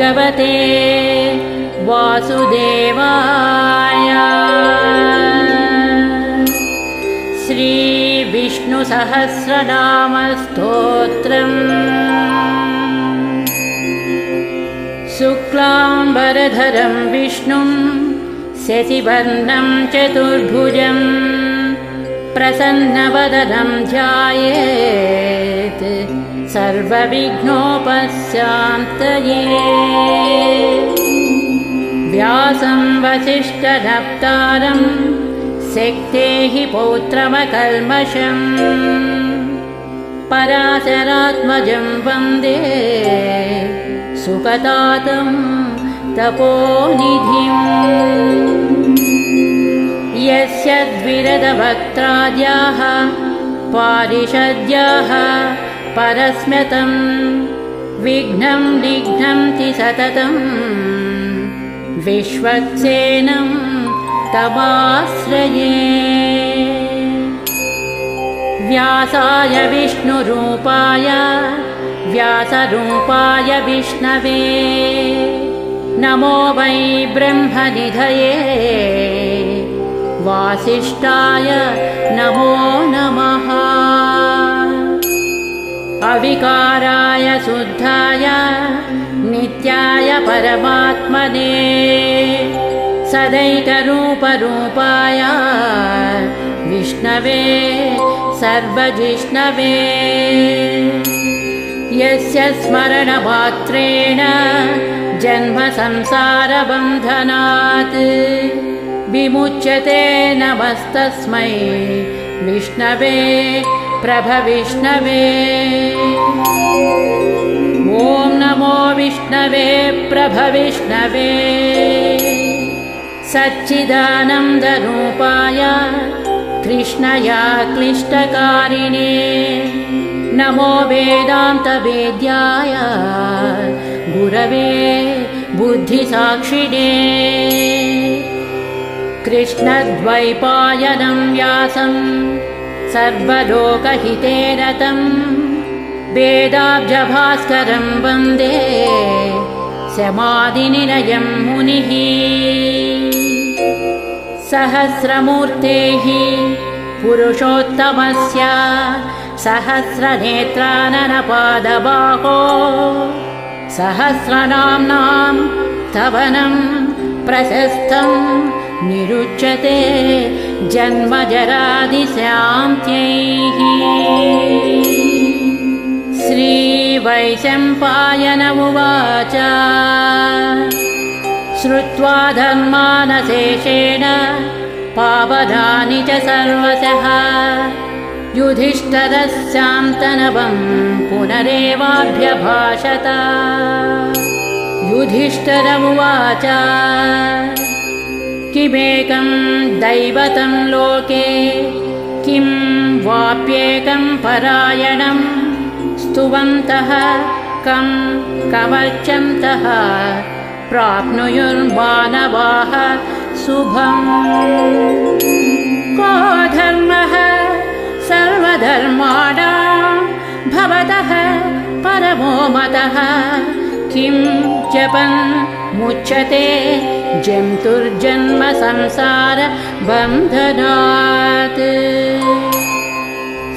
भगवते वासुदेवाय। श्रीविष्णुसहस्रनामस्तोत्रम्। शुक्लाम्बरधरं विष्णुं शशिवर्णं चतुर्भुजं प्रसन्नवदनं ध्यायेत् सर्वविघ्नोपशान्तये। व्यासं वसिष्ठनप्तारं शक्तेः पौत्रमकल्मषम् पराशरात्मजं वन्दे सुखतातं तपोनिधिम्। यस्य द्विरदवक्त्राद्याः पारिषद्याः परस्म्यतं विघ्नं निघ्नन्ति सततं विश्वक्सेनं तमाश्रये। व्यासाय विष्णुरूपाय व्यासरूपाय विष्णवे नमो वै ब्रह्मनिधये वासिष्ठाय नमो नमः। अविकाराय शुद्धाय नित्याय परमात्मने सदैकरूपरूपाय विष्णवे सर्वजिष्णवे। यस्य स्मरणमात्रेण जन्मसंसारबन्धनात् विमुच्यते नमस्तस्मै विष्णवे प्रभविष्णवे। ॐ नमो विष्णवे प्रभविष्णवे। सच्चिदानन्दरूपाय कृष्णया क्लिष्टकारिणे नमो वेदान्तवेद्याय गुरवे बुद्धिसाक्षिणे। कृष्णद्वैपायनं व्यासं सर्वलोकहिते रतं वेदाब्जभास्करं वन्दे समाधिनिलयं मुनिः। सहस्रमूर्तेः पुरुषोत्तमस्य सहस्रनेत्राननपादबाहो सहस्रनाम्नां तवनं प्रशस्तं निरुच्यते जन्मजरादिशान्त्यैः। श्रीवैशम्पायन उवाच श्रुत्वा धर्मानशेषेण पावनानि च सर्वशः युधिष्ठिरस्यान्तनवं पुनरेवाभ्यभाषत। युधिष्ठिर उवाच किमेकं दैवतं लोके किं वाप्येकं परायणं स्तुवन्तः कं कमर्चन्तः प्राप्नुयुर्मानवाः शुभम्। को धर्मः सर्वधर्माणां भवतः परमो मतः किं जपन् मुच्यते जन्तुर्जन्म संसार बन्धनात्।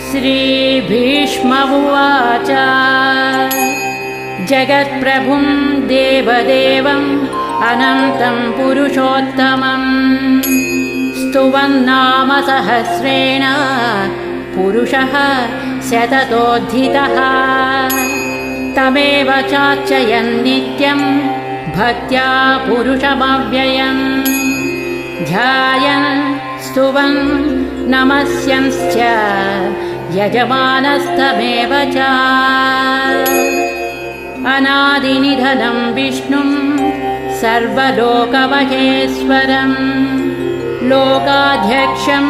श्रीभीष्म उवाच जगत्प्रभुं देवदेवम् अनन्तं पुरुषोत्तमम् स्तुवन्नाम सहस्रेण पुरुषः शततोऽधिकः तमेव चार्चयन् नित्यं भक्त्या पुरुषमव्ययम् ध्यायन् स्तुवन् नमस्यंश्च यजमानस्तमेव च। अनादिनिधनं विष्णुं सर्वलोकमहेश्वरं लोकाध्यक्षं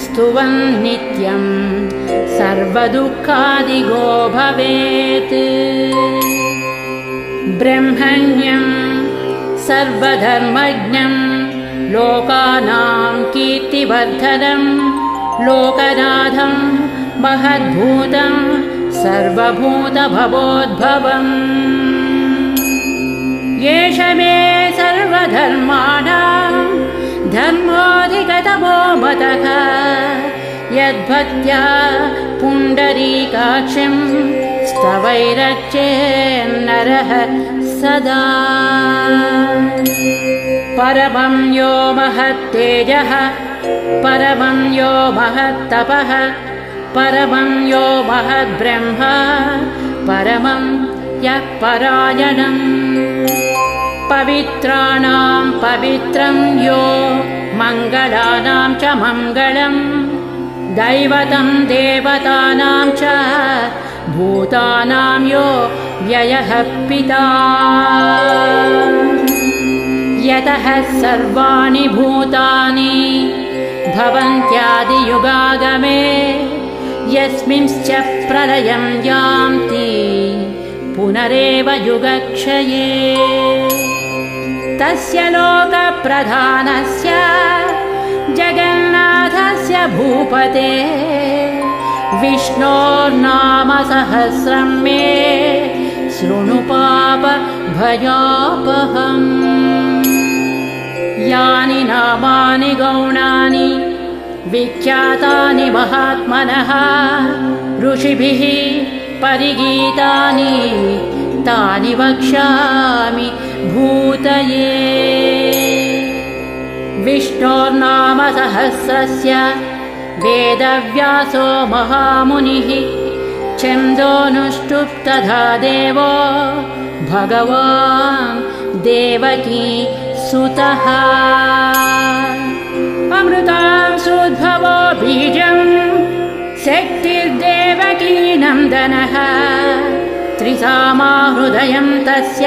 स्तुवन् नित्यं सर्वदुःखादिगो भवेत्। ब्रह्मण्यं सर्वधर्मज्ञं लोकानां कीर्तिवर्धनं लोकनाथं महद्भूतं सर्वभूतभवोद्भवम् येष मे सर्वधर्माणां धर्मोऽधिगतमो मतः यद्भक्त्या पुण्डरीकाक्षं स्तवैरर्चेन्नरः सदा। परमं यो महत्तेजः परमं यो महत्तपः परमं यो महद्ब्रह्म परमं यः परायणम्। पवित्राणां पवित्रं यो मङ्गलानां च मङ्गलम् दैवतं देवतानां च भूतानां यो व्ययः पिता। यतः सर्वाणि भूतानि भवन्त्यादियुगागमे यस्मिंश्च प्रलयं यान्ति पुनरेव युगक्षये। तस्य लोकप्रधानस्य जगन्नाथस्य भूपते विष्णोर्नामसहस्रं मे शृणु पापभयापहम्। यानि नामानि गौणानि विख्यातानि महात्मनः ऋषिभिः परिगीतानि तानि वक्ष्यामि भूतये। विष्णोर्नामसहस्रस्य वेदव्यासो महामुनिः छन्दोनुष्टुप् तथा देवो भगवान् देवकी सुतः। अमृतांशोद्भवो बीजं शक्तिर्देवकी नन्दनः त्रिसामा हृदयं तस्य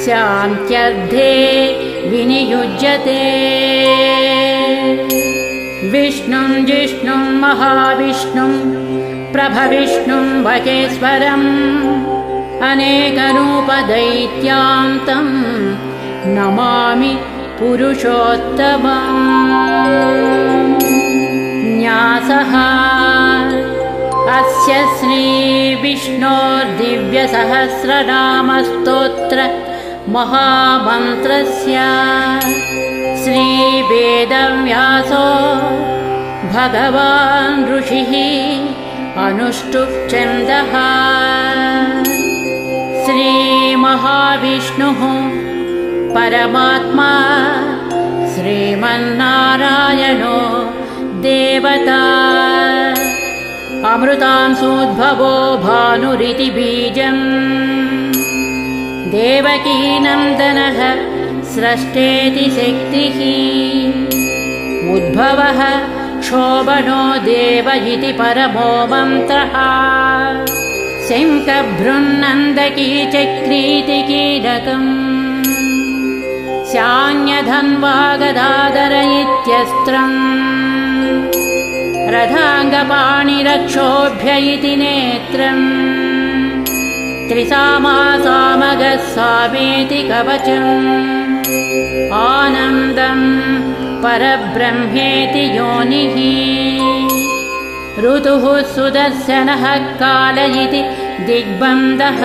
शान्त्यर्थे विनियुज्यते। विष्णुं जिष्णुं महाविष्णुं प्रभविष्णुं वकेश्वरम् अनेकरूपदैत्यान्तं नमामि पुरुषोत्तमम्। न्यासः अस्य श्रीविष्णोर्दिव्यसहस्रनामस्तोत्र महामन्त्रस्य श्रीवेदव्यासो भगवान् ऋषिः अनुष्टुप् छन्दः। श्रीमहाविष्णुः परमात्मा श्रीमन्नारायणो देवता। अमृतांशोद्भवो भानुरिति बीजम् देवकी नन्दनः स्रष्टेति शक्तिः। उद्भवः क्षोभनो देव इति परमो मन्त्रः। शङ्खभृन्नन्दकी चक्रीति कीलकम् शान्यधन्वागदाधर इत्यस्त्रम् रथाङ्गपाणिरक्षोभ्य इति नेत्रम् त्रिसामा सामगः सामेति कवचम् आनन्दं परब्रह्मेति योनिः। ऋतुः सुदर्शनः काल इति दिग्बन्धः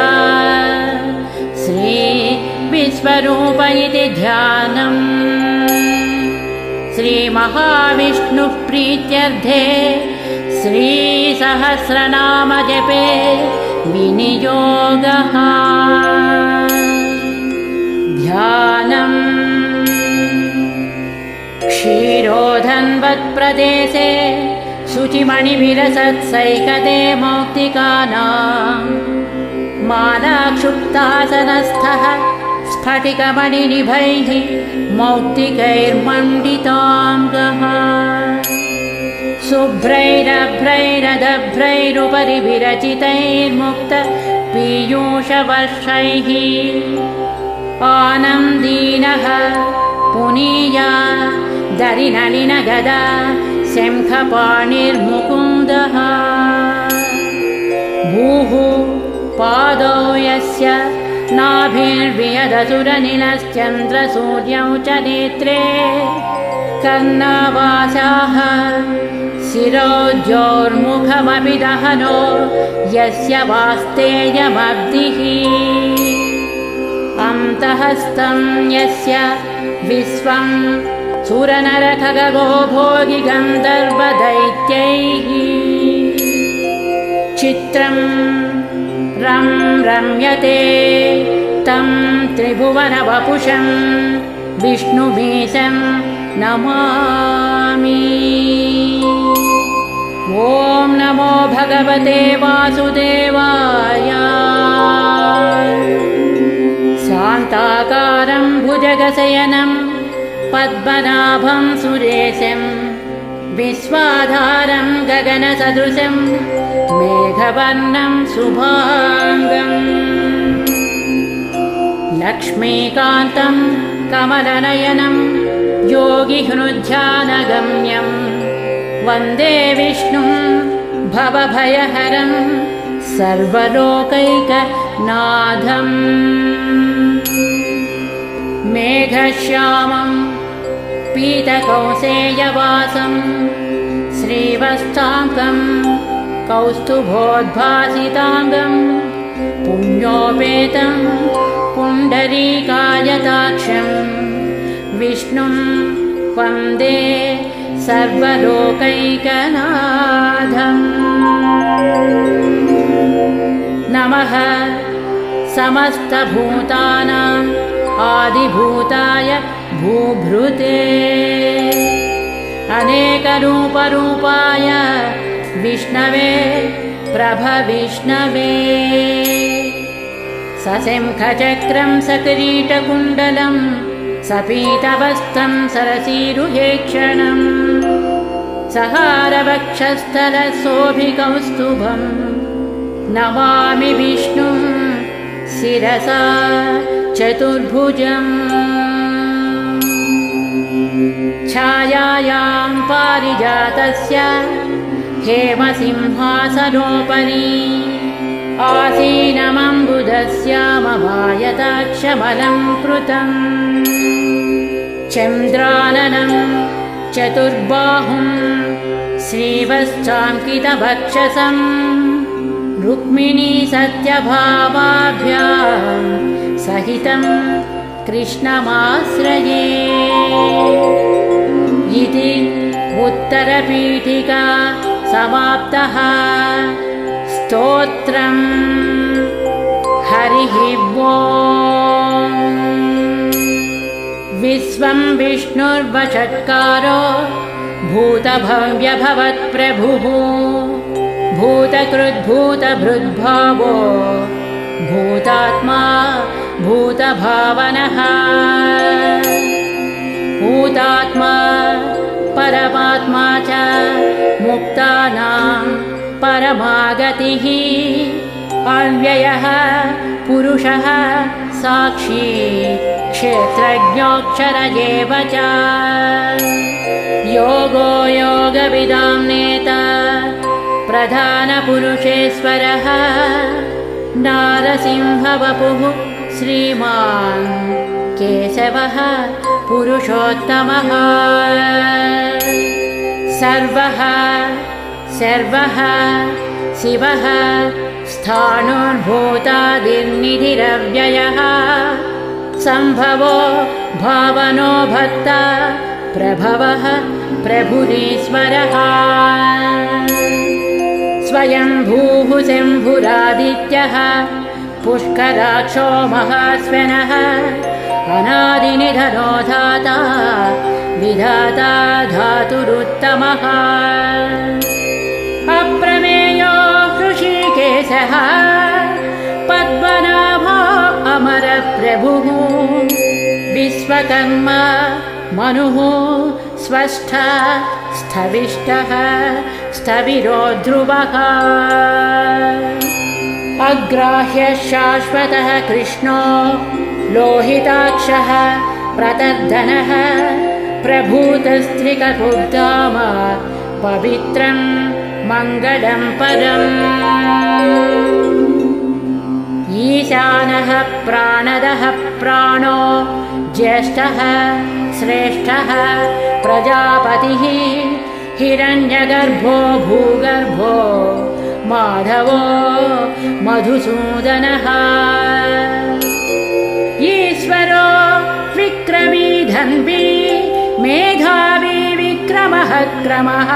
श्रीविश्वरूप इति ध्यानम्। श्रीमहाविष्णुप्रीत्यर्थे श्रीसहस्रनामजपे विनियोगः। ध्यानम् क्षीरोधन्वत्प्रदेशे शुचिमणिभिरसत्सैकते मौक्तिकानां मालाक्षुप्तासनस्थः स्फटिकमणिनिभैः मौक्तिकैर्मण्डिताङ्गः। शुभ्रैरभ्रैरदभ्रैरुपरि विरचितैर्मुक्त पीयूषवर्षैः आनन्दीनः पुनीया दरिनलिनगदा शङ्खपाणिर्मुकुन्दः। भूः पादौ यस्य नाभिर्वियदसुरनिलश्चन्द्रसूर्यौ च नेत्रे कर्णवासाः शिरोज्योर्मुखमपि दहनो यस्य वास्तेयमब्धिः। अन्तहस्तं यस्य विश्वं सुरनरखगो भोगि गन्धर्वदैत्यैः चित्रं रम्यते तं त्रिभुवनवपुषं विष्णुमीशं नमामि। ॐ नमो भगवते वासुदेवाय। शान्ताकारं भुजगशयनं पद्मनाभं सुरेशं विश्वाधारं गगनसदृशं मेघवर्णं शुभाङ्गम् लक्ष्मीकान्तं कमलनयनं योगिहृद्ध्यानगम्यं वन्दे विष्णुं भवभयहरं सर्वलोकैकनाथम् मेघश्यामं पीतकौसेयवासं श्रीवत्साङ्कं कौस्तुभोद्भासिताङ्गं पुण्योपेतं पुण्डरीकायताक्षं विष्णुं वन्दे सर्वलोकैकनाथम्। नमः समस्तभूतानाम् आदिभूताय भूभृते अनेकरूपरूपाय विष्णवे प्रभविष्णवे सशङ्खचक्रं सकिरीटकुण्डलं सपीतवस्त्रं सरसीरुहेक्षणं सहारवक्षस्थलशोभिकौस्तुभं नमामि विष्णुं शिरसा चतुर्भुजम् छायायां पारिजातस्य हेमसिंहासनोपरि आसीनमम्बुधस्याममायताक्षमलं कृतम् चन्द्राननं चतुर्बाहुं श्रीवत्साङ्कितवक्षसं रुक्मिणी सत्यभामाभ्यां सहितं कृष्णमाश्रये इति उत्तरपीठिका समाप्तः। स्तोत्रं हरिः ॐ। विश्वं विष्णुर्वषट्कारो भूतभव्यभवत्प्रभुः भूतकृद्भूतभृद्भावो भूतात्मा भूतभावनः भूतात्मा परमात्मा च मुक्तानां परमागतिः अव्ययः पुरुषः साक्षी क्षेत्रज्ञोऽक्षर एव च योगो योगविदां नेता प्रधानपुरुषेश्वरः नारसिंहवपुः श्रीमान् केशवः पुरुषोत्तमः सर्वः शिवः स्थाणुर्भूतादिर्निधिरव्ययः सम्भवो भावनो भक्ता प्रभवः प्रभुरीश्वरः स्वयंभूः शम्भुरादित्यः पुष्कराक्षो महास्वनः अनादिनिधनो धाता विधाता धातुरुत्तमः अप्रमेयो ऋषिकेशः पद्मनाभो अमरप्रभुः विश्वकर्मा मनुः स्वस्था स्थविष्टः स्थविरो ध्रुवः अग्राह्यः शाश्वतः कृष्णो लोहिताक्षः प्रतर्धनः प्रभूतस्त्रिककुब्धाम पवित्रं मङ्गलं परम् ईशानः प्राणदः प्राणो ज्येष्ठः श्रेष्ठः प्रजापतिः हिरण्यगर्भो भूगर्भो माधवो मधुसूदनः पौरवी धन्वी मेधावी विक्रमः क्रमः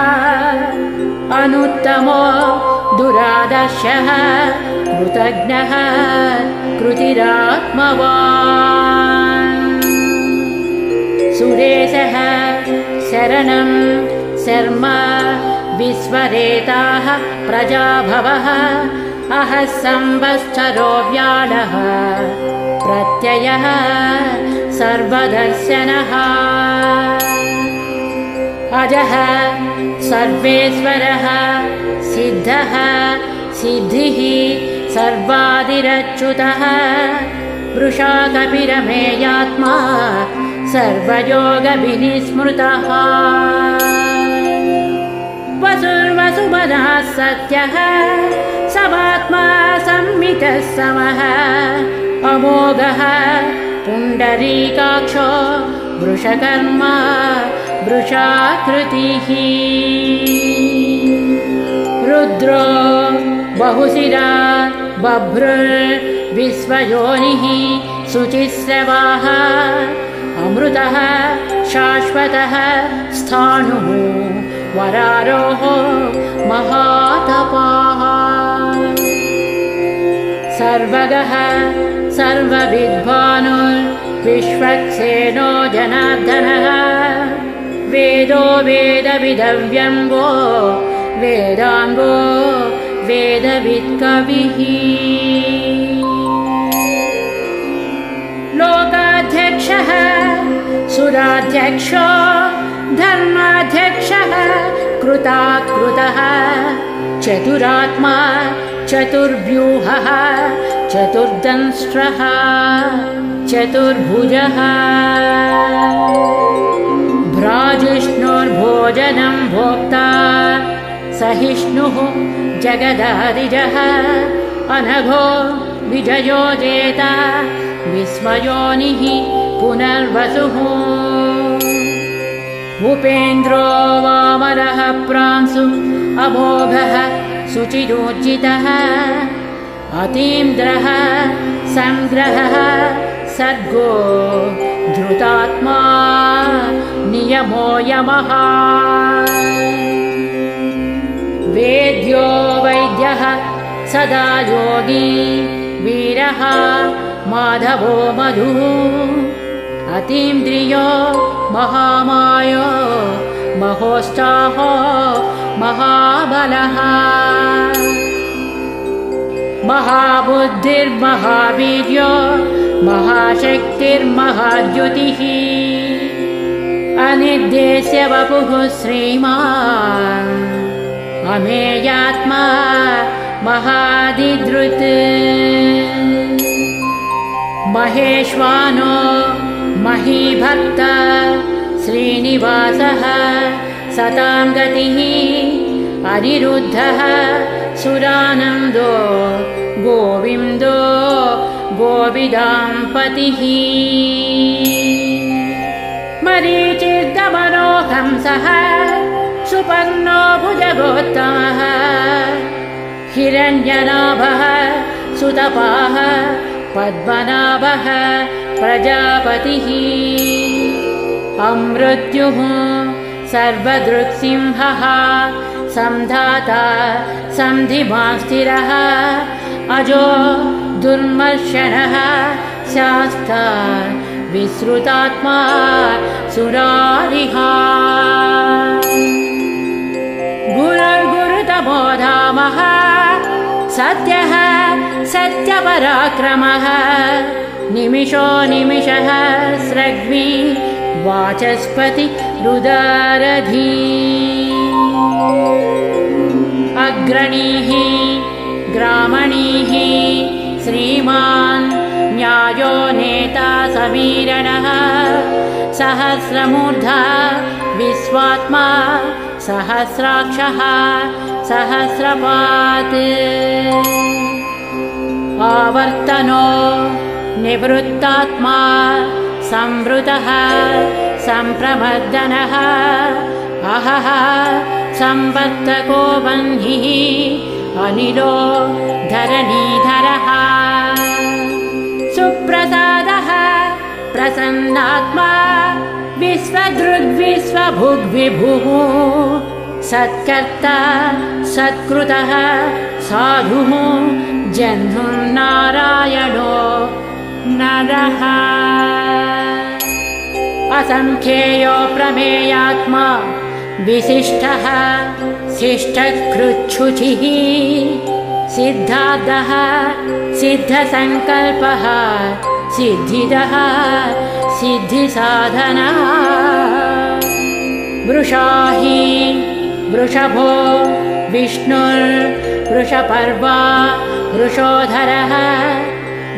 अनुत्तमो दुरादर्शः कृतज्ञः कृतिरात्मवान् सुरेशः शरणं शर्म विश्वरेताः प्रजाभवः अहः संवत्सरो व्याळः प्रत्ययः सर्वदर्शनः अजः सर्वेश्वरः सिद्धः सिद्धिः सर्वादिरच्युतः वृषा कपिरमेयात्मा सर्वयोगविनिस्मृतः वसुर्वसुमनः सत्यः समात्मा संमितः समः अमोघः पुण्डरीकाक्षो वृषकर्मा वृषाकृतिः रुद्रो बहुशिरा बभ्रुर्विश्वयोनिः शुचिस्रवाः अमृतः शाश्वतः स्थाणुः वरारोः महातपाः सर्वगः सर्वविद्वानुर्विश्वक्सेनो जनार्दनः वेदो वेदविदव्यङ्गो वेदाङ्गो वेदवित्कविः लोकाध्यक्षः सुराध्यक्षो धर्माध्यक्षः कृताकृतः चतुरात्मा चतुर्व्यूहः चतुर्दंष्ट्रः चतुर्भुजः भ्राजिष्णुर्भोजनं भोक्ता सहिष्णुः जगदादिजः अनघो विजयो जेता विस्मयोनिः पुनर्वसुः भूपेन्द्रो वामरः प्रांशु अमोघः शुचिरोज्जितः अतीन्द्रः संग्रहः सर्गो धृतात्मा नियमो यमः वेद्यो वैद्यः सदा योगी वीरः माधवो मधुः अतीन्द्रियो महामायो महोत्साहो महाबलः महाबुद्धिर्महावीर्यो महाशक्तिर्महाद्युतिः अनिर्देश्य वपुः श्रीमान् अमेयात्मा महादिदृत् महेश्वानो महीभक्त श्रीनिवासः सतां गतिः अनिरुद्धः सुरानन्दो गोविन्दो गोविदाम्पतिः मरीचिर्दमनो हंसः सुपर्णो भुजगोत्तमः हिरण्यनाभः सुतपाः पद्मनाभः प्रजापतिः अमृत्युः सर्वदृक्सिंहः संधाता सन्धिमान् स्थिरः अजो दुर्मर्शनः शास्ता विश्रुतात्मा सुरारिः गुरुर्गुरुतमो धामः सत्यः सत्यपराक्रमः निमिषो निमिषः स्रग्वी वाचस्पति रुदारधी अग्रणीः ग्रामणीः श्रीमान् न्यायो नेता समीरणः सहस्रमूर्धा विश्वात्मा सहस्राक्षः सहस्रपात् आवर्तनो निवृत्तात्मा संवृतः संप्रमर्दनः अहः संवर्तको वह्निः अनिलो धरणीधरः सुप्रसादः प्रसन्नात्मा विश्वदृग्विश्वभुग्विभुः सत्कर्ता सत्कृतः साधुः जह्नुं नारायणो नरः असंख्येयो प्रमेयात्मा विशिष्टः शिष्टकृच्छुचिः सिद्धार्थः सिद्धसङ्कल्पः सिद्धिदः सिद्धिसाधनः वृषाहि वृषभो विष्णुर्वृषपर्वा वृषोधरः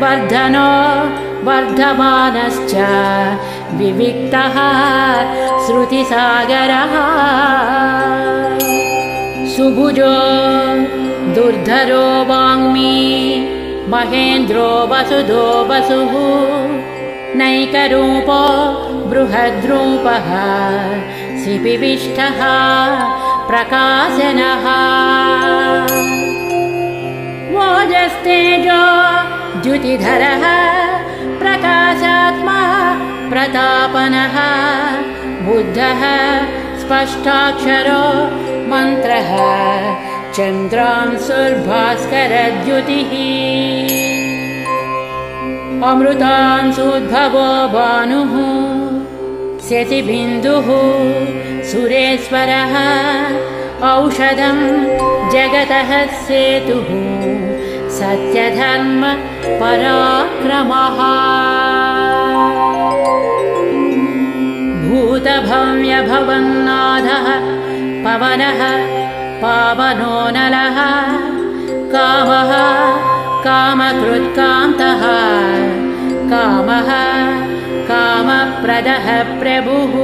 वर्धनो वर्धमानश्च विविक्तः श्रुतिसागरः सुभुजो दुर्धरो वाङ्मी महेन्द्रो वसुधो वसुः नैकरूपो बृहद्रूपः सिपिविष्टः प्रकाशनः ओजस्तेजो द्युतिधरः प्रकाशात्मा प्रतापनः बुद्धः स्पष्टाक्षरो मन्त्रः चन्द्रांशुर्भास्करद्युतिः अमृतांशुद्भवो भानुः शशिबिन्दुः सुरेश्वरः औषधं जगतः सेतुः सत्यधर्म पराक्रमः भूतभव्यभवन्नाथः पवनः पावनो नलः कामः कामकृत्कान्तः कामः कामप्रदः प्रभुः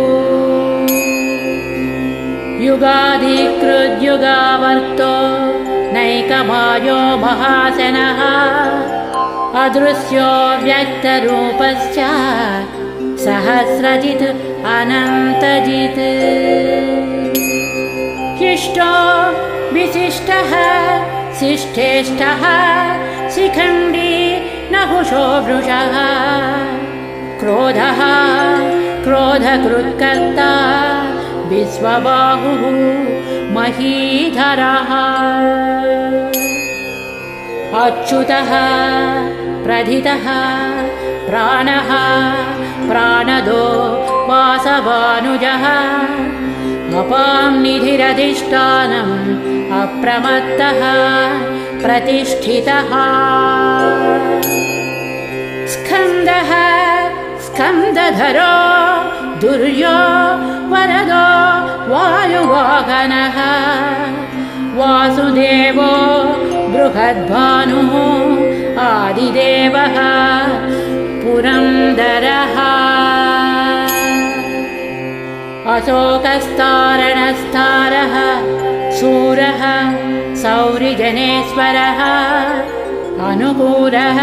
युगाधिकृद्युगावर्तो नैकमायो महासनः अदृश्यो व्यक्तरूपश्च सहस्रजित् अनन्तजित् शिष्टो विशिष्टः शिष्टेष्टः शिखण्डी नहुषो वृषः क्रोधः क्रोधकृत्कर्ता विश्वबाहुः महीधरः अच्युतः प्रथितः प्राणः प्राणदो वासवानुजः अपां निधिरधिष्ठानम् अप्रमत्तः प्रतिष्ठितः स्कन्दः स्कन्दधरो दुर्यो वरदो वायुवाहनः वासुदेवो बृहद्भानुः आदिदेवः पुरन्दरः अशोकस्तारणस्तारः शूरः सौरिजनेश्वरः अनुकूलः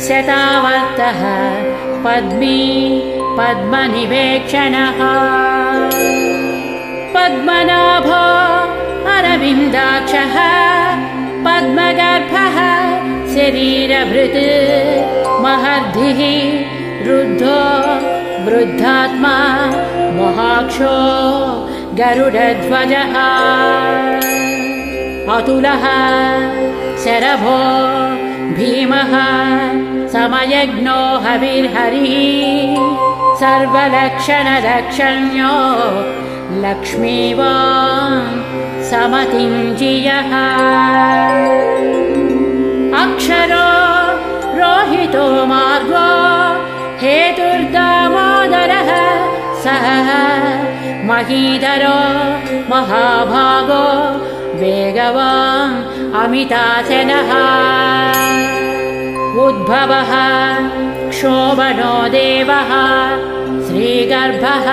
शतावर्तः पद्मी पद्मनिवेक्षणः पद्मनाभो अरविन्दाक्षः पद्मगर्भः शरीरभृत् महर्धिः रुद्धो वृद्धात्मा महाक्षो गरुडध्वजः अतुलः शरभो भीमः समयज्ञो हविर्हरिः सर्वलक्षणलक्षण्यो लक्ष्मीवान् समतिञ्जियः अक्षरो रोहितो मार्गो हेतुर्दामोदरः सः महीधरो महाभागो वेगवान् अमितासनः उद्भवः क्षोभनो देवः श्रीगर्भः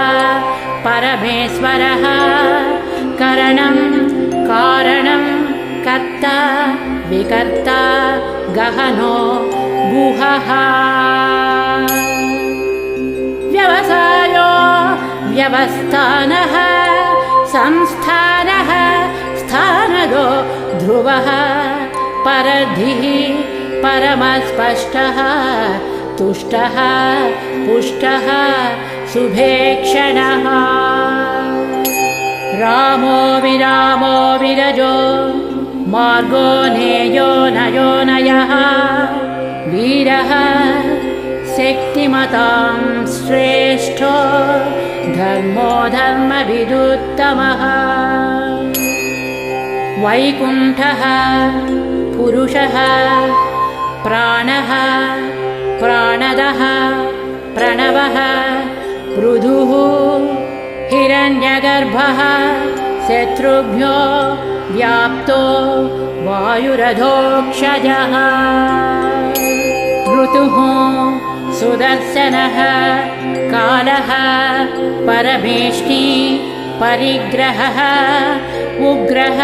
परमेश्वरः करणं कारणं कर्ता विकर्ता गहनो गुहः व्यवसायो व्यवस्थानः संस्थानः स्थानदो ध्रुवः परधिः परमस्पष्टः तुष्टः पुष्टः सुभेक्षणः रामो विरामो विरजो मार्गो नेयो नयो नयः वीरः शक्तिमतां श्रेष्ठो धर्मो धर्मविदुत्तमः वैकुण्ठः पुरुषः प्राणः प्राणदः प्रणवः पृथुः हिरण्यगर्भः शत्रुभ्यो व्याप्तो वायुरधोक्षजः ऋतुः सुदर्शनः कालः परमेष्टि परिग्रहः उग्रः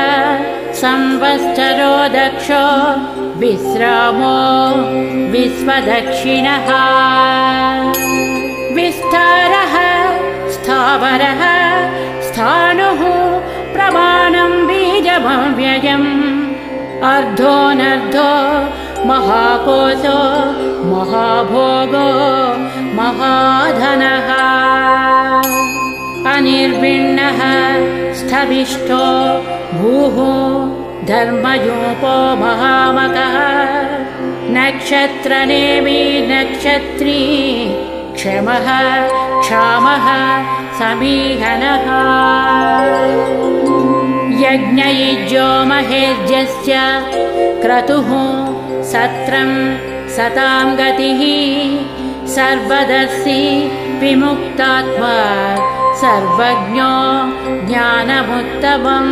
संवत्सरो दक्षो विश्रामो विश्वदक्षिणः विस्तारः स्थावरः स्थाणुः प्रमाणं बीजमव्ययम् अर्धोऽनर्धो महाकोशो महाभोगो महाधनः अनिर्विण्णः स्थविष्ठो भूः धर्मयूपो महामकः नक्षत्रनेमि नक्षत्री क्षमः क्षामः समीहनः यज्ञयुज्यो महेज्यस्य क्रतुः सत्रं सतां गतिः सर्वदर्शी विमुक्तात्मा सर्वज्ञो ज्ञानमुत्तमम्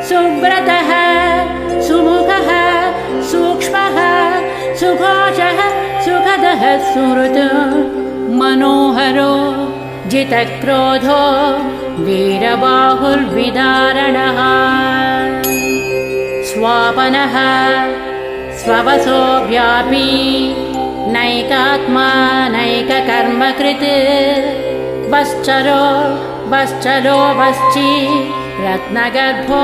सुव्रतः सुमुखः सूक्ष्मः सुभाषः सुखदः सुहृत् मनोहरो जितक्रोधो वीरबाहुर्विदारणः स्वापनः स्ववसो व्यापी नैकात्मा नैककर्मकृत् वश्चरो वश्चलो वश्ची रत्नगर्भो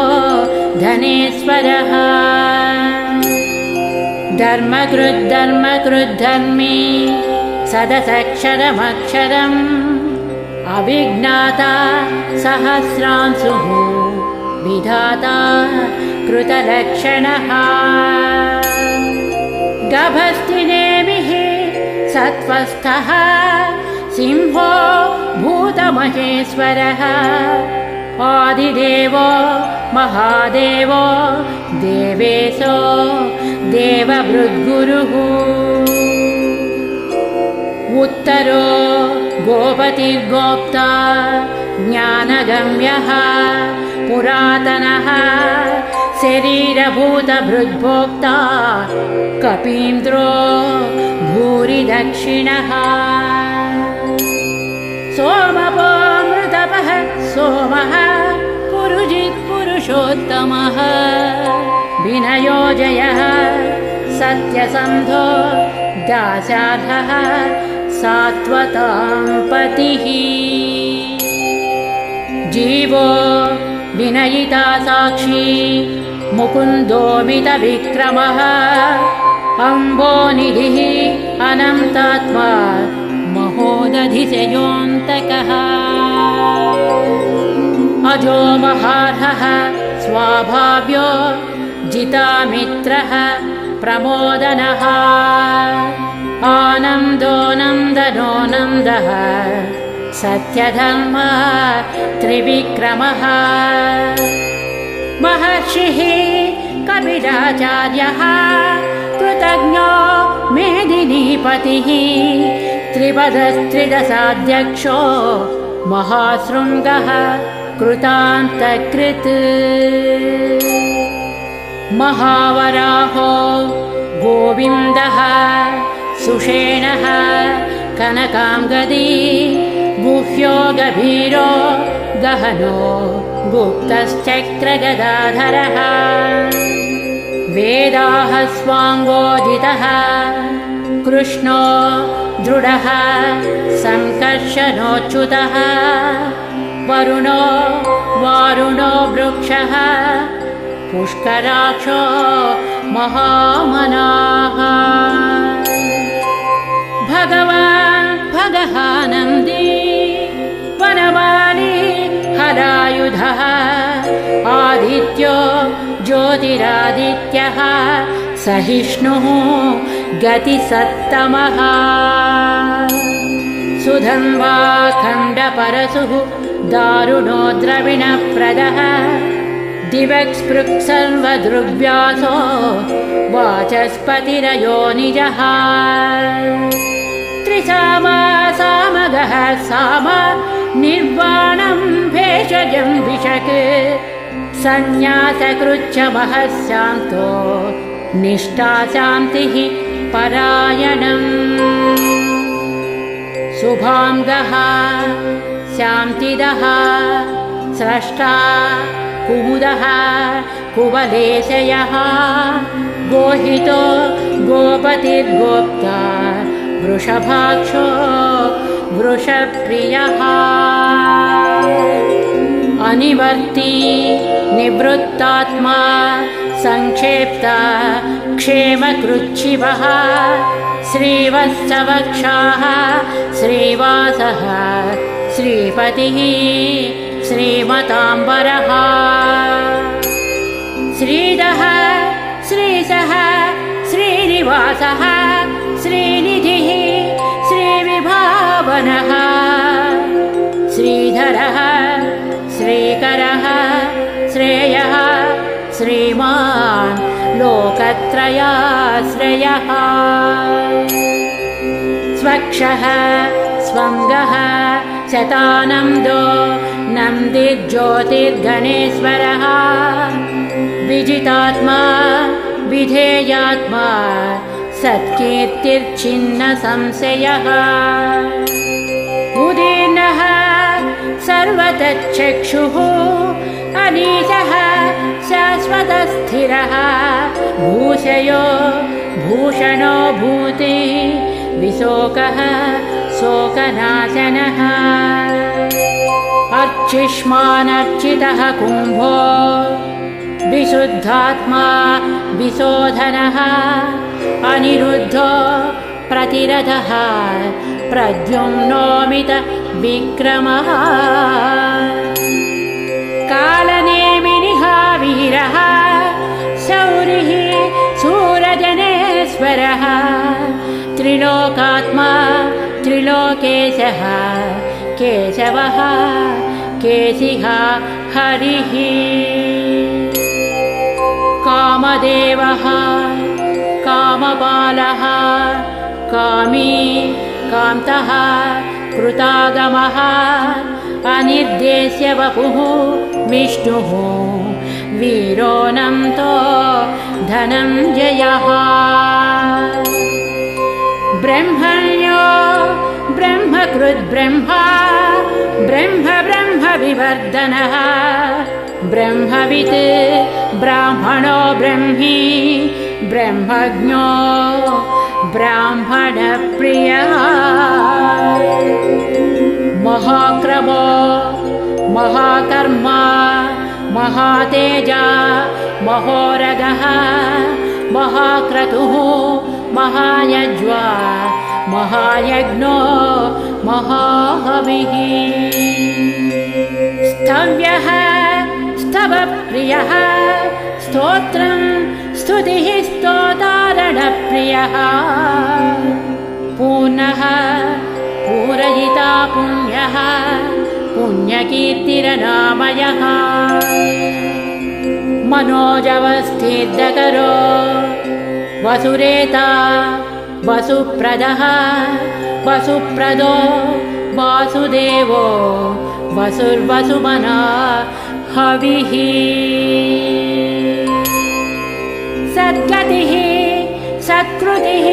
धनेश्वरः धर्मकृद्धर्मी सदसक्षरमक्षरम् अविज्ञाता सहस्रांशुः विधाता कृतलक्षणः गभस्तिनेमिः सत्त्वस्थः सिंहो भूतमहेश्वरः आदिदेवो महादेवो देवेशो देवभृद्गुरुः उत्तरो गोपतिर्गोप्ता ज्ञानगम्यः पुरातनः शरीरभूतभृद्भोक्ता कपीन्द्रो भूरिदक्षिणः सोमपोऽमृतपः सोमः पुरुजित् पुरुषोत्तमः विनयो जयः सत्यसन्धो दासार्हः सात्वतां पतिः जीवो विनयिता साक्षी मुकुन्दोमितविक्रमः अम्बोनिधिः अनन्तात्मा महोदधिशयोऽन्तकः अजो महार्हः स्वाभाव्यो जितामित्रः प्रमोदनः आनन्दो नन्दनो नन्दः सत्यधर्म त्रिविक्रमः महर्षिः कपिलाचार्यः कृतज्ञो मेदिनीपतिः त्रिपदस्त्रिदशाध्यक्षो महाशृङ्गः कृतान्तकृत् महावराहो गोविन्दः सुषेणः कनकाङ्गदी गुह्यो गभीरो गहनो गुप्तश्चक्रगदाधरः वेदाः स्वाङ्गोजितः कृष्णो दृढः सङ्कर्षणोच्युतः वरुणो वारुणो वृक्षः पुष्कराक्षो महामनाः भगवान् भगहानन्दी वनमाली हलायुधः आदित्यो ज्योतिरादित्यः सहिष्णुः गतिसत्तमः सुधन्वा खण्डपरशुः दारुणो द्रविणप्रदः दिवक्स्पृक्सर्वदृग्व्यासो वाचस्पतिरयो निजः त्रिसामा सामगः साम निर्वाणं भेषजं विशक् संन्यासकृच्छमः शान्तो निष्ठा शान्तिः परायणम् शुभाङ्गः शान्तिदः स्रष्टा कुमुदः कुवलेशयः गोहितो गोपतिर्गोप्ता वृषभाक्षो वृषप्रियः अनिवर्ती निवृत्तात्मा संक्षेप्ता क्षेमकृच्छिवः श्रीवत्सवक्षाः श्रीवासः श्रीपतिः श्रीमताम्बरः श्रीदः श्रीशः श्रीनिवासः श्रीनिधिः श्रीविभावनः श्रीधरः श्रीकरः श्रेयः श्रीमान् लोकत्रयाश्रयः स्वक्षः स्वङ्गः शतानन्दो नन्दिज्योतिर्गणेश्वरः विजितात्मा विधेयात्मा सत्कीर्तिर्छिन्न संशयः उदीर्णः सर्वतच्चक्षुः अनीशः शाश्वतस्थिरः भूषयो भूषणो भूति विशोकः शोकनाशनः अर्चिष्मानर्चितः कुम्भो विशुद्धात्मा विशोधनः अनिरुद्धो प्रतिरथः प्रद्युम्नोमित विक्रमः कालनेमिनिः वीरः शौरिः सूरजनेश्वरः त्रिलोकात्मा त्रिलोकेशः केशवः केशिः हरिः कामदेवः कामपालः कामी कान्तः कृतागमः अनिर्देश्य वपुः विष्णुः वीरोऽनन्तो धनञ्जयः ब्रह्मण्यो ब्रह्मकृद्ब्रह्मा ब्रह्म विवर्धनः ब्रह्मवित् ब्राह्मणो ब्रह्मी ब्रह्मज्ञो ब्राह्मणप्रियः महाक्रमो महाकर्मा महातेजा महोरगः महाक्रतुः महायज्वा महायज्ञो महाहविः स्तव्यः स्तवप्रियः स्तोत्रं स्तुतिः स्तोतारणप्रियः पूर्णः पूरयिता पुण्यः पुण्यकीर्तिरनामयः मनोजवस्थितकरो वसुरेता वसुप्रदः वसुप्रदो वासुदेवो वसुर्वसुमना हविः सद्गतिः सत्कृतिः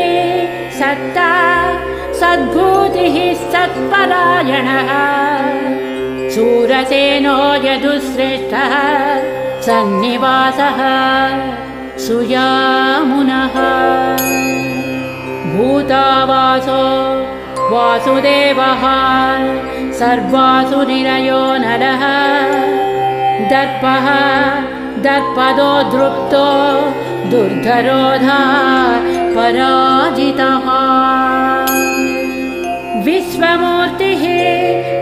सत्ता सद्भूतिः सत्परायणः शूरसेनो यदुश्रेष्ठः सन्निवासः सुयामुनः भूतावासो वासुदेवः सर्वासु निरयो नरः दर्पः दर्पदो दृप्तो दुर्धरोधा पराजितः विश्वमूर्तिः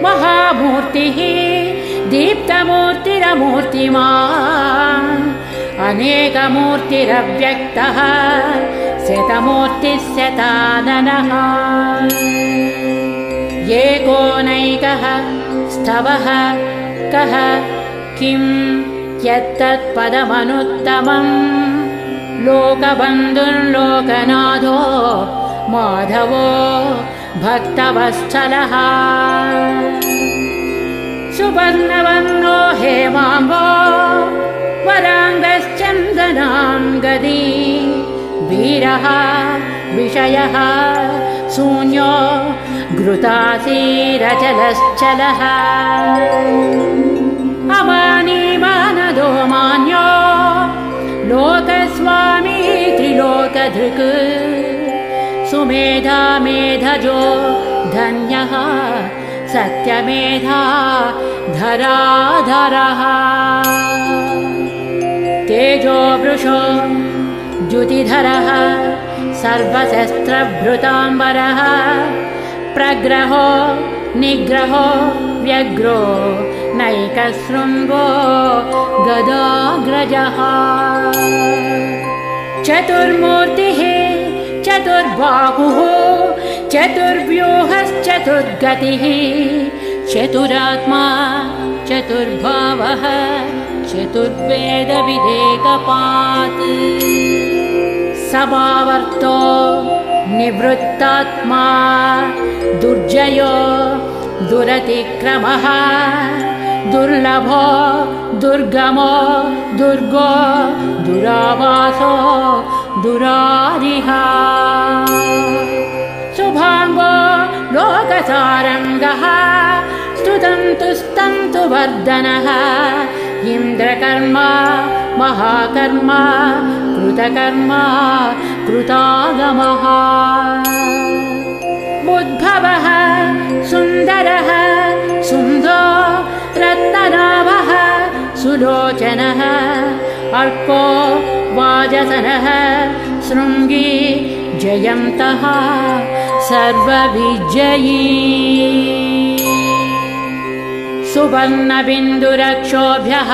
महामूर्तिः दीप्तमूर्तिरमूर्तिमान् अनेकमूर्तिरव्यक्तः शतमूर्तिः शताननः एकोनैकः स्तवः कः किं यत्तत्पदमनुत्तमम् लोकबन्धुर्लोकनाथो माधवो भक्तवत्सलः सुवर्णवर्णो हेमाम्बो वराङ्गश्चन्दनाङ्गदी वीरः विषयः शून्यो घृतासीरचलश्चलः अमानीमानदो मान्यो लोकस्वामी त्रिलोकधृक् सुमेधा मेधजो धन्यः सत्यमेधा धराधरः तेजो वृषो द्युतिधरः सर्वशस्त्रभृताम्बरः प्रग्रहो निग्रहो व्यग्रो नैकशृङ्गो गदाग्रजः चतुर्मूर्तिः चतुर्बाहुः चतुर्व्यूहश्चतुर्गतिः चतुरात्मा चतुर्भावः चतुर्वेदविदेकपात् समावर्तो निवृत्तात्मा दुर्जयो दुरतिक्रमः दुर्लभो दुर्गमो दुर्गो दुरावासो दुरारिः शुभाङ्गो लोकसारङ्गः स्तुतन्तु वर्धनः इन्द्रकर्मा महाकर्मा कृतकर्मा कृतागमः उद्भवः सुन्दरः सुन्दो रत्ननाभः सुलोचनः अर्को वाजसनः शृङ्गी जयन्तः सर्वविजयी सुवर्णबिन्दुरक्षोभ्यः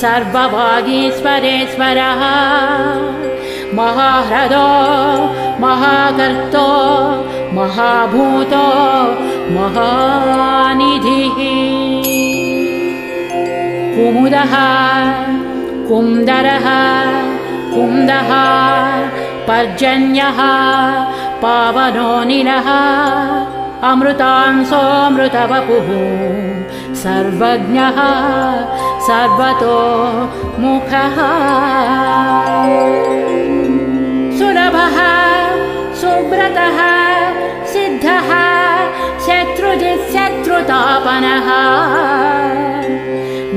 सर्वभागीश्वरेश्वरः महाह्रदो महाकर्तो महाभूतो महानिधिः कुमुदः कुन्दरः कुन्दः पर्जन्यः पावनोनिलः अमृतांसोऽमृतवपुः सर्वज्ञः सर्वतो मुखः सुलभः सुव्रतः सिद्धः शत्रुजित्शत्रुतापनः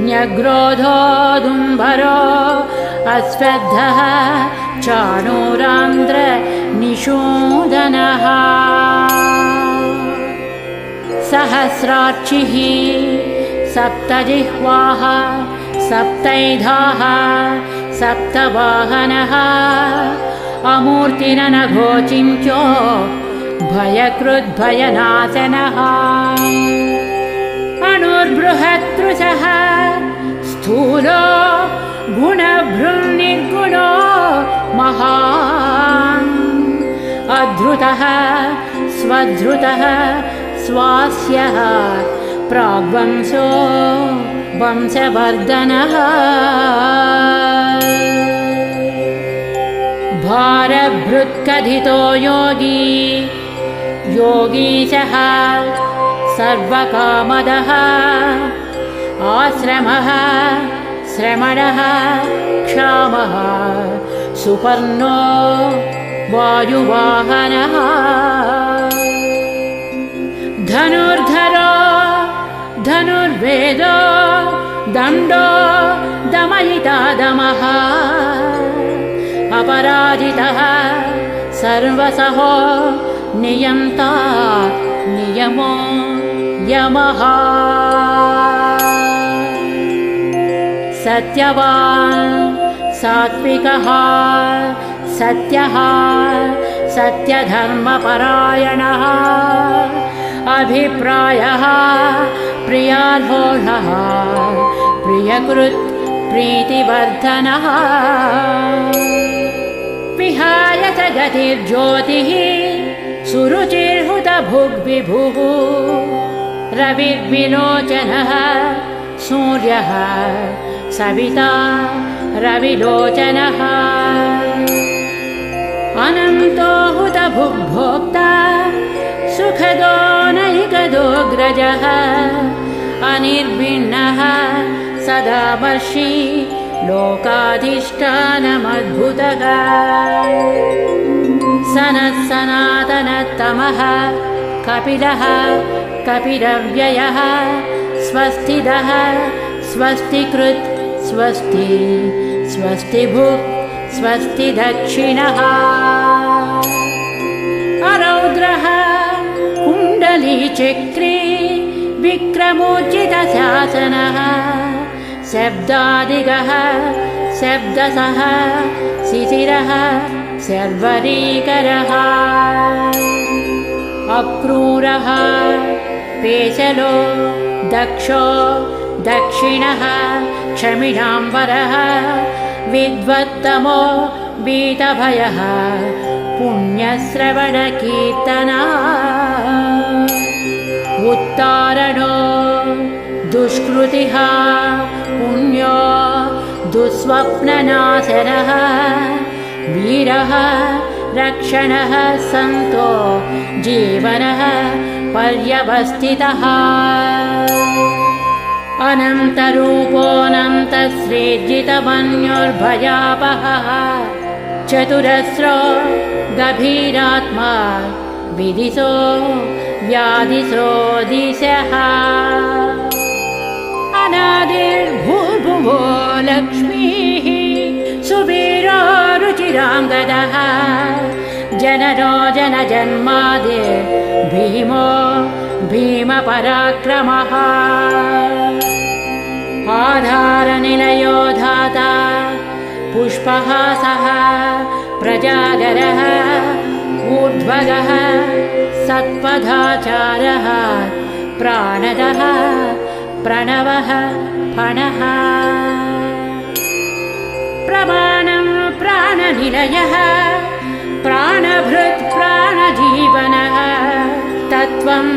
न्यग्रोधोदुम्बरो अश्वत्थः चाणूरान्द्र निषूदनः सहस्रार्चिः सप्तजिह्वाः सप्तैधाः सप्तवाहनः अमूर्तिरनघोचिन्त्यो भयकृद्भयनाशनः अणुर्बृहत्तृषः स्थूलो गुणभृन्निर्गुणो महान् अधृतः स्वधृतः स्वास्यः प्राग्वंशो वंशवर्धनः भारभृत्कथितो योगी योगीशः सर्वकामदः आश्रमः श्रमणः क्षामः सुपर्णो वायुवाहनः धनुर्धरो धनुर्वेदो दण्डो दमयिता दमः अपराजितः सर्वसहो नियन्ता नियमो यमः सत्यवान् सात्विकः सत्यः सत्यधर्मपरायणः अभिप्रायः प्रियार्होषः प्रियकृत् प्रीतिवर्धनः विहाय च गतिर्ज्योतिः सुरुचिर्हुतभुग्विभुः रविर्विलोचनः सूर्यः सविता रविलोचनः अनन्तो हुतभुग्भोक्ता सुखदो नैकदोऽग्रजः अनिर्भिन्नः सदावर्षी लोकाधिष्ठानमद्भुतः सनत्सनातनतमः कपिलः कपिलव्ययः स्वस्तिदः स्वस्तिकृत् स्वस्ति स्वस्तिभुक् स्वस्ति दक्षिणः अरौद्रः कुण्डलीचक्री विक्रमोचितशासनः शब्दादिगः शब्दसः शिशिरः शर्वरीकरः अक्रूरः पेशलो दक्षो दक्षिणः क्षमिणाम्बरः विद्वत्तमो वीतभयः पुण्यश्रवणकीर्तना उत्तारणो दुष्कृतिः पुण्यो दुःस्वप्ननाशनः वीरः रक्षणः सन्तो जीवनः पर्यवस्थितः अनन्तरूपोऽनन्तश्रेज्जितमन्योर्भयापहः चतुरस्रो गभीरात्मा विदिशो व्याधिशो दिशः अनादिर्भूर्भुवो लक्ष्मीः सुवीरो रुचिराङ्गदः जननो जनजन्मादिर् भीमो भीमपराक्रमः आधारनिलयो धाता पुष्पहासः प्रजागरः ऊर्ध्वगः सत्पथाचारः प्राणदः प्रणवः फणः प्रमाणं प्राणनिलयः प्राणभृत् प्राणजीवनः तत्त्वं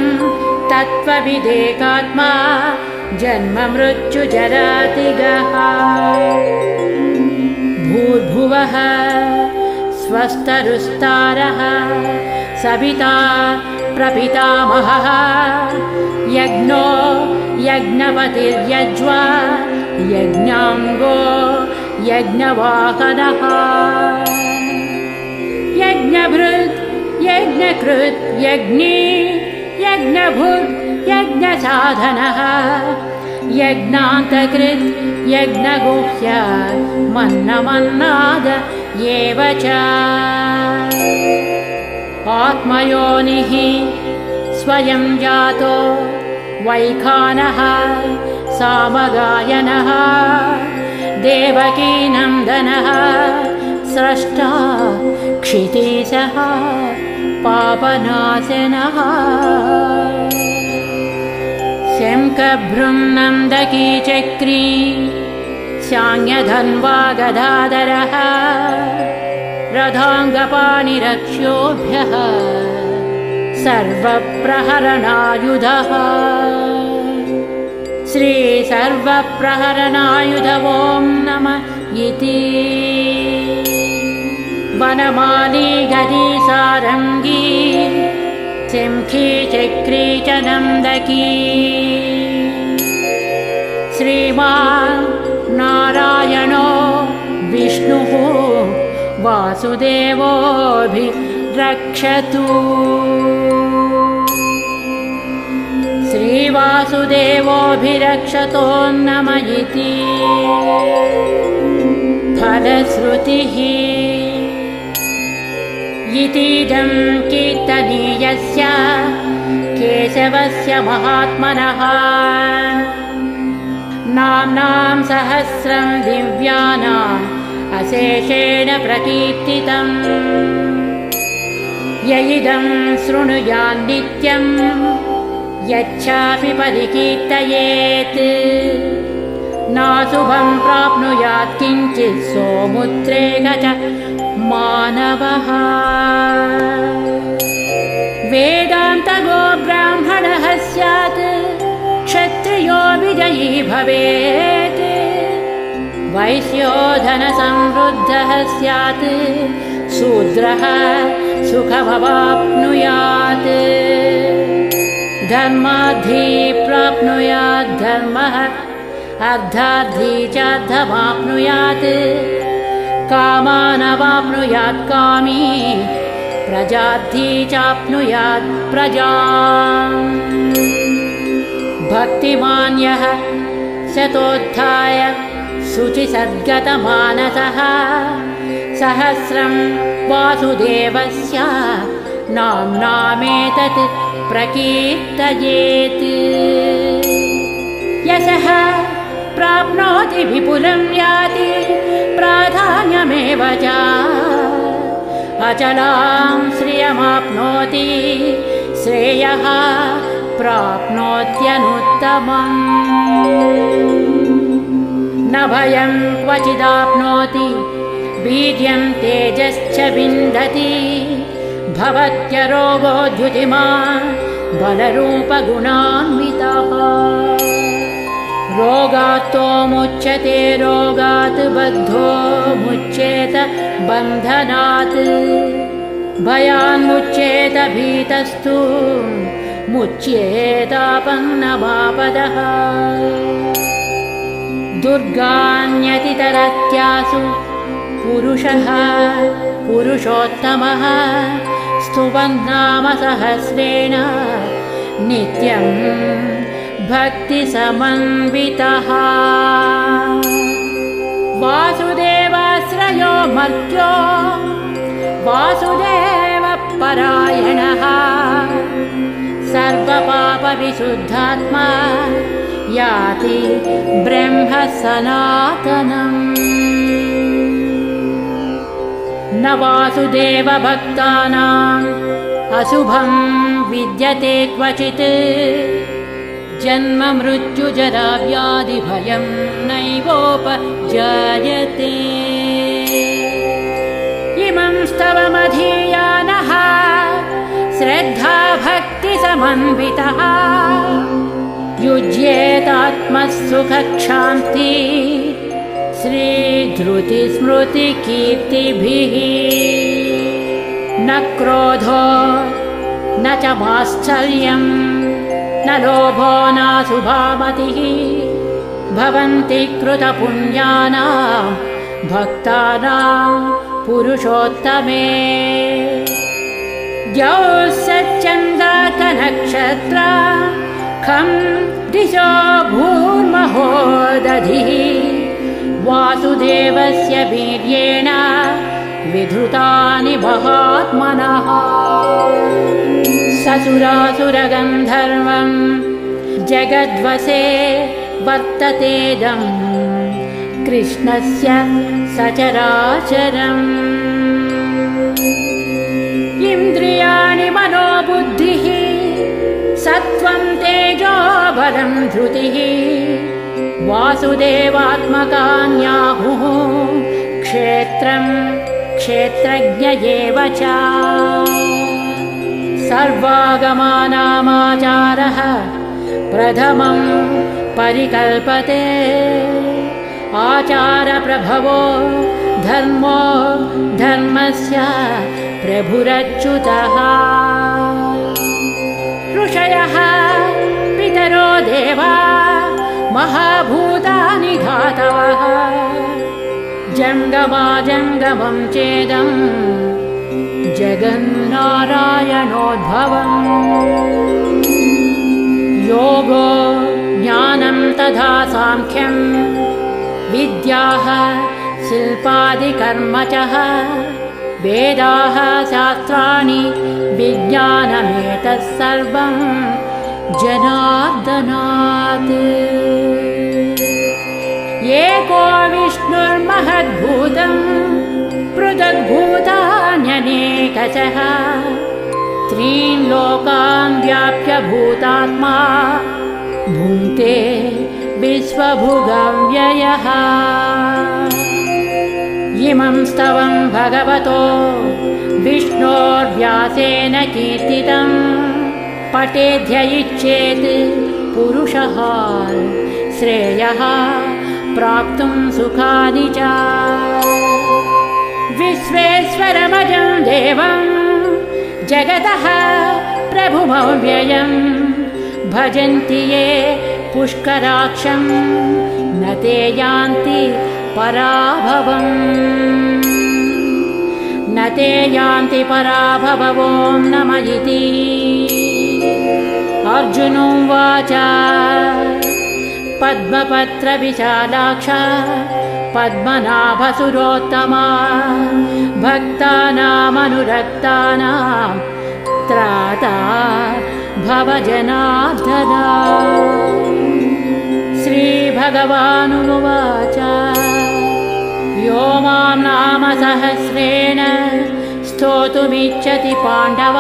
तत्त्वविदेकात्मा जन्ममृत्युजरातिगः भूर्भुवः स्वस्तरुस्तारः सविता प्रपितामहः यज्ञो यज्ञपतिर्यज्वा यज्ञाङ्गो यज्ञवाहनः यज्ञभृत् यज्ञकृत् यज्ञी यज्ञभुक् यज्ञसाधनः यज्ञान्तकृत् यज्ञगुह्य मन्नमन्नाद एव च आत्मयोनिः स्वयं जातो वैखानः सामगायनः देवकीनन्दनः स्रष्टा क्षितीशः पापनाशनः शङ्खभृङ्नन्दकी चक्री शाङ्गधन्वा गदाधरः रथाङ्गपाणिरक्ष्योभ्यः सर्वप्रहरणायुधः श्रीसर्वप्रहरणायुध ॐ नमः इति वनमाली गदी सारङ्गी शङ्खी चक्री च नन्दकी श्रीमान् नारायणो विष्णुः वासुदेवोऽभिरक्षतु श्रीवासुदेवोऽभिरक्षतो नमः इति फलश्रुतिः इतीदं कीर्तनीयस्य केशवस्य महात्मनः नाम्नां सहस्रं दिव्यानां अशेषेण प्रकीर्तितम् य इदं शृणुयान्नित्यं यच्चापि परिकीर्तयेत् नाशुभं प्राप्नुयात् किञ्चित् सोमुद्रेक च मानवः वेदान्तगो ब्राह्मणः स्यात् क्षत्रियो विजयी भवेत् वैश्यो धनसमृद्धः स्यात् शूद्रः सुखमवाप्नुयात् धर्मार्थी प्राप्नुयात् धर्मः अर्थार्थी च अर्थमाप्नुयात् कामानवाप्नुयात् कामी प्रजार्थी चाप्नुयात् प्रजाम् भक्तिमान् यः शतोत्थाय शुचिसद्गतमानसः सहस्रं वासुदेवस्य नाम्नामेतत् प्रकीर्तयेत् यशः प्राप्नोति विपुलं याति प्राधान्यमेव च अचलां श्रियमाप्नोति श्रेयः प्राप्नोत्यनुत्तमम् न भयं क्वचिदाप्नोति वीर्यं तेजश्च विन्दति भवत्यरोगो द्युतिमान् बलरूपगुणान्वितः रोगात्तो मुच्यते रोगात् बद्धो मुच्येत बन्धनात् भयान्मुच्येत भीतस्तु मुच्येतापन्नमापदः दुर्गान्यतितरत्यासु पुरुषः पुरुषोत्तमः स्तुवन्नाम सहस्रेण नित्यं भक्तिसमन्वितः वासुदेवाश्रयो मर्त्यो वासुदेवपरायणः सर्वपापविशुद्धात्मा याति ब्रह्म सनातनम् न वासुदेवभक्तानाम् अशुभं विद्यते क्वचित् जन्म मृत्युजरा व्याधिभयं नैवोपजायते इमं स्तवमधीयानः श्रद्धा भक्तिसमन्वितः युज्येतात्मसुखक्षान्ति श्रीधृतिस्मृतिकीर्तिभिः न क्रोधो न च माश्चर्यं न लोभो नाशुभामतिः भवन्ति कृतपुण्यानां भक्तानां पुरुषोत्तमे द्यौः सच्चन्द्रार्कनक्षत्रा खं दिशो भूर्महो दधिः वासुदेवस्य वीर्येण विधृतानि महात्मनः ससुरासुरगन्धर्वं जगद्वशे वर्ततेदं कृष्णस्य सचराचरम् इन्द्रियाणि मनोबुद्धिः सत्त्वं तेजो बलं धृतिः वासुदेवात्मकान्याहुः क्षेत्रं क्षेत्रज्ञ एव च सर्वागमानामाचारः प्रथमं परिकल्पते आचारप्रभवो धर्मो धर्मस्य प्रभुरच्युतः ऋषयः पितरो देवा महाभूतानि धातवः जङ्गमाजङ्गमं चेदं जगन्नारायणोद्भवम् योगो ज्ञानं तथा साङ्ख्यं विद्याः शिल्पादिकर्म च वेदाः शास्त्राणि विज्ञानमेतत् सर्वं जनार्दनात् एको विष्णु विष्णुर्महद्भूतं पृथग्भूतान्यनेकशः त्रीन् लोकान् व्याप्य भूतात्मा भुङ्क्ते विश्वभुगव्ययः। इमं स्तवं भगवतो विष्णोर्व्यासेन कीर्तितं पठेद्य इच्छेत् पुरुषः श्रेयः प्राप्तुं सुखानि च। विश्वेश्वरमजं देवं जगतः प्रभुमव्ययं भजन्ति ये पुष्कराक्षं न ते यान्ति पराभवम् न ते यान्ति पराभवो नम इति। अर्जुनोवाच पद्मपत्रविशालाक्ष पद्मनाभसुरोत्तमा भक्तानामनुरक्तानां त्राता भव जनार्दन। श्रीभगवानुवाच यो मां नाम सहस्रेण स्तोतुमिच्छति पाण्डव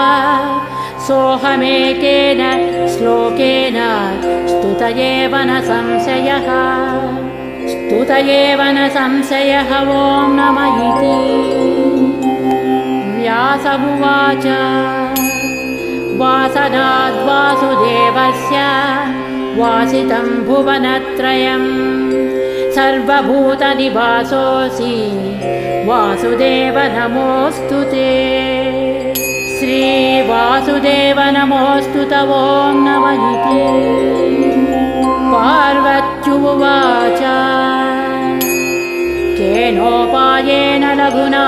सोऽहमेकेन श्लोकेन स्तुत एव न संशयः स्तुत एव न संशयः। ॐ नम इति। व्यास उवाच वासनाद्वासुदेवस्य वासितं भुवनत्रयं सर्वभूतनिवासोऽसि वासुदेव नमोऽस्तु ते। श्रीवासुदेव नमोऽस्तु ते। ॐ नम इति। पार्वत्युवाच केनोपायेन लघुना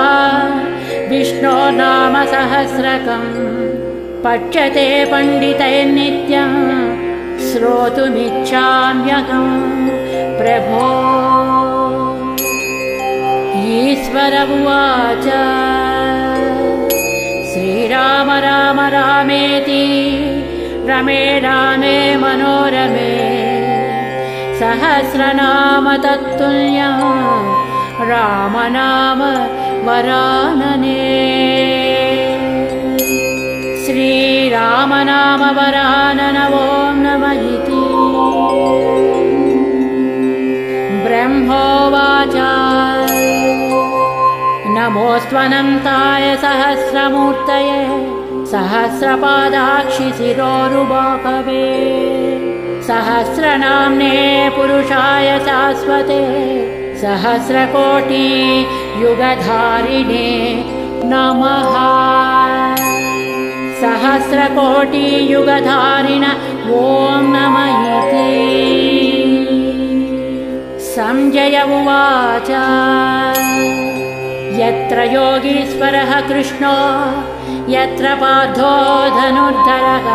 विष्णोर्नाम सहस्रकं पठ्यते पण्डितैर्नित्यं श्रोतुमिच्छाम्यहं प्रभो। ईश्वर उवाच श्रीराम राम रामेति रमे रामे मनोरमे सहस्रनाम तत्तुल्यं रामनाम वरानने। श्रीरामनाम वरानन। ॐ नम इति। ब्रह्मोवाच नमोऽस्त्वनन्ताय सहस्रमूर्तये सहस्रपादाक्षि शिरोरुबाहवे सहस्रनाम्ने पुरुषाय शाश्वते सहस्रकोटि युगधारिणे नमः। सहस्रकोटि युगधारिण। ॐ नम इति। संजय उवाच यत्र योगीश्वरः कृष्णो यत्र पार्थो धनुर्धरः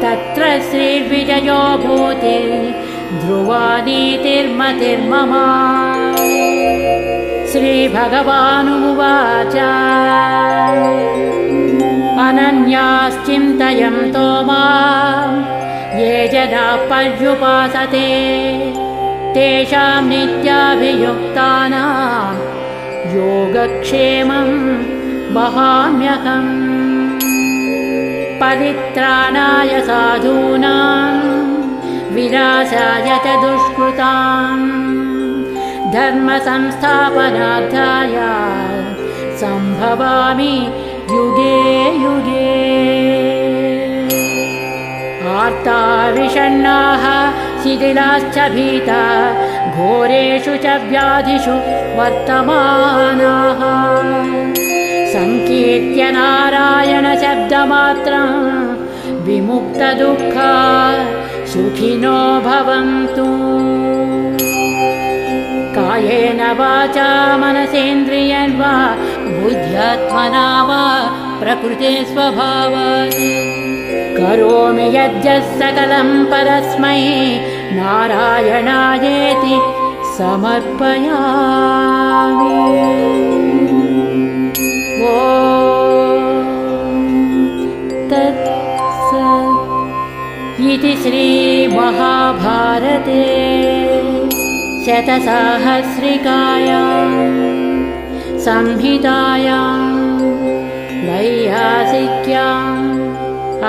तत्र श्रीर्विजयो भूति ध्रुवा नीतिर्मतिर्मम। श्रीभगवानुवाच अनन्याश्चिन्तयन्तो मां ये जनाः पर्युपासते तेषां नित्याभियुक्तानां योगक्षेमं वहाम्यहम्। परित्राणाय साधूनां विनाशाय च दुष्कृतां धर्मसंस्थापनार्थाय सम्भवामि युगे युगे। आर्ता विषण्णाः शिथिलाश्च भीता घोरेषु च व्याधिषु वर्तमानाः संकीर्त्य नारायण शब्दमात्रं विमुक्तदुःखा सुखिनो भवन्तु। कायेन वाचा मनसेन्द्रियर्वा बुद्ध्यात्मना वा प्रकृते स्वभावात् करोमि यद्यत् सकलं परस्मै नारायणायेति समर्पयामि। ॐ तत्सत् इति श्रीमहाभारते शतसाहस्रिकायां संहितायां वैयासिक्याम्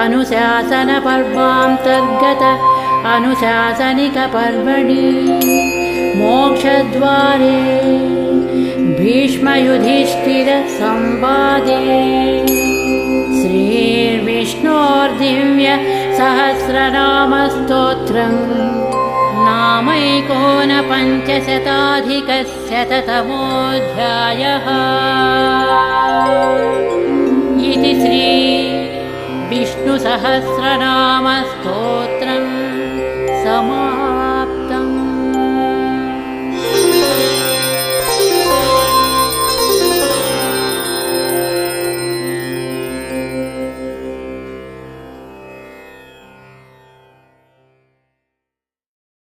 अनुशासनपर्वान्तर्गत अनुशासनिकपर्वणि मोक्षद्वारे भीष्मयुधिष्ठिरसंवादे श्रीर्विष्णोर्दिव्य सहस्रनामस्तोत्रम् नामैकोनपञ्चशताधिकशततमोऽध्यायः। इति श्री विष्णुसहस्रनामस्तोत्रम् समाप्तम्।